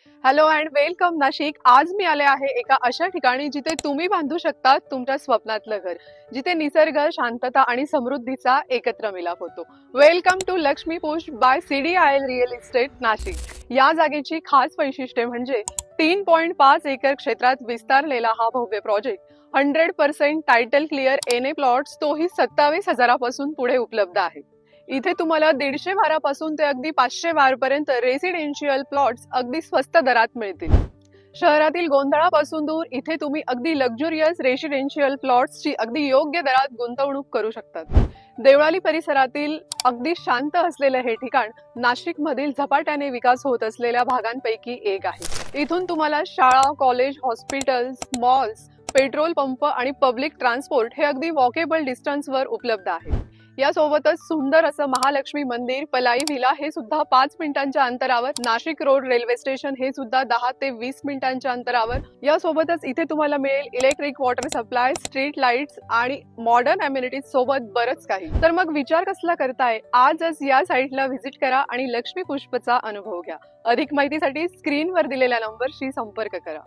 Hello and welcome Nashik. आज मी आले आहे एका अशा ठिकाणी जिथे तुम्ही बांधू शकता तुमच्या स्वप्नातलं घर, जिथे निसर्ग, शांतता आणि समृद्धीचा एकत्र मिलाप होतो. Welcome to Lakshmi Pushp by CDIL real estate Nashik. या जागेची खास वैशिष्ट्ये म्हणजे 3.5 एकर क्षेत्रात विस्तारलेला हा भव्य project 100% title clear NA plots, तोही 27,000पासून पुढे उपलब्ध आहे. इथे तुम्हाला 150 बारापासून ते अगदी 500 बारपर्यंत रेसिडेन्शियल प्लॉट्स अगदी स्वस्त दरात मिळतील. शहरातील गोंधळापासून दूर इथे तुम्ही अगदी लक्झुरियस रेसिडेन्शियल प्लॉट्सची अगदी योग्य दरात गुंतवणूक करू शकतात. देवळाली परिसरातील अगदी शांत असलेलं हे ठिकाण नाशिकमधील झपाट्याने विकास होत असलेल्या भागांपैकी एक आहे. इथून तुम्हाला शाळा, college, hospitals, malls, petrol pump आणि पब्लिक ट्रान्सपोर्ट हे अगदी वॉकेबल डिस्टन्सवर उपलब्ध आहे. यासोबतच सुंदर असं महालक्ष्मी मंदिर, पलाई व्हिला हे सुद्धा 5 मिनिटांच्या अंतरावर, नाशिक रोड रेल्वे स्टेशन हे सुद्धा 10 ते 20 मिनिटांच्या अंतरावर. यासोबतच इथे तुम्हाला मिळेल electric water supply, street lights आणि मॉडर्न अम्युनिटीज सोबत बरंच काही. तर मग विचार कसला करताय? आजच या साईटला व्हिजिट करा आणि लक्ष्मी पुष्पचा अनुभव घ्या. अधिक माहितीसाठी स्क्रीनवर दिलेल्या नंबरशी संपर्क करा.